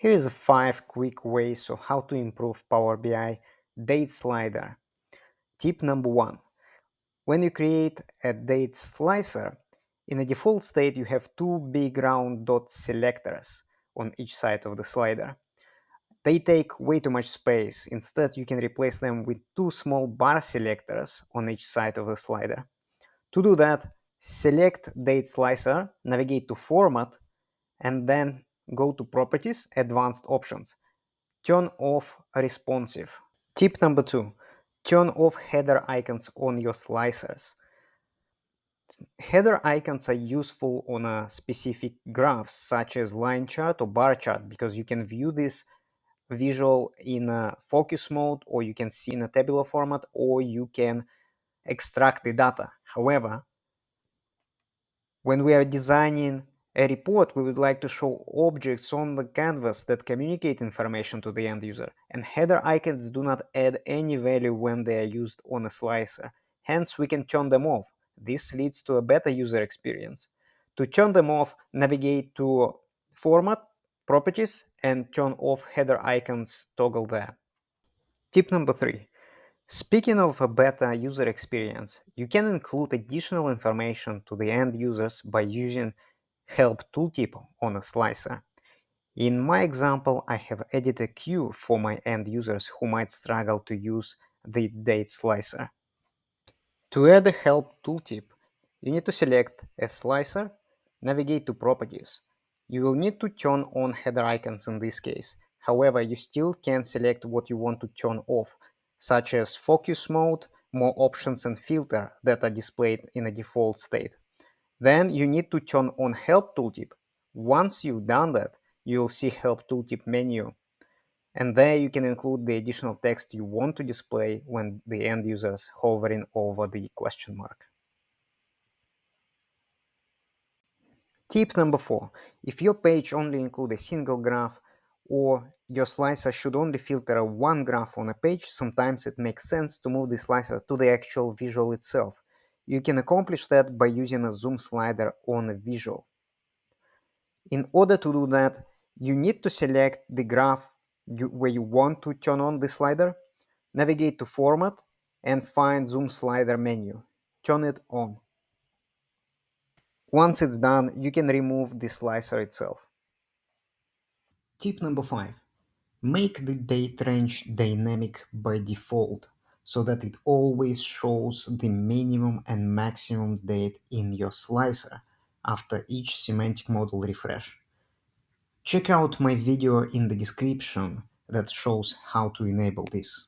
Here is 5 quick ways of how to improve Power BI date slider. Tip number 1. When you create a date slicer, in the default state you have two big round dot selectors on each side of the slider. They take way too much space. Instead, you can replace them with two small bar selectors on each side of the slider. To do that, select Date Slicer, navigate to Format, and then go to Properties, Advanced Options. Turn off Responsive. Tip number 2. Turn off header icons on your slicers. Header icons are useful on a specific graphs such as line chart or bar chart because you can view this visual in a focus mode, or you can see in a tabular format, or you can extract the data. However, when we are designing a report, we would like to show objects on the canvas that communicate information to the end user, and header icons do not add any value when they are used on a slicer. Hence, we can turn them off. This leads to a better user experience. To turn them off, navigate to Format, Properties, and turn off header icons toggle there. Tip number 3. Speaking of a better user experience, you can include additional information to the end users by using Help tooltip on a slicer. In my example, I have added a queue for my end users who might struggle to use the date slicer. To add a Help tooltip, you need to select a slicer, navigate to Properties. You will need to turn on header icons in this case. However, you still can select what you want to turn off, such as Focus Mode, more options and filter that are displayed in a default state. Then you need to turn on Help tooltip. Once you've done that, you will see Help tooltip menu, and there you can include the additional text you want to display when the end user is hovering over the question mark. Tip number 4. If your page only includes a single graph, or your slicer should only filter one graph on a page, sometimes it makes sense to move the slicer to the actual visual itself. You can accomplish that by using a zoom slider on a visual. In order to do that, you need to select the graph where you want to turn on the slider, navigate to Format, and find Zoom Slider menu. Turn it on. Once it's done, you can remove the slicer itself. Tip number 5. Make the date range dynamic by default so that it always shows the minimum and maximum date in your slicer after each semantic model refresh. Check out my video in the description that shows how to enable this.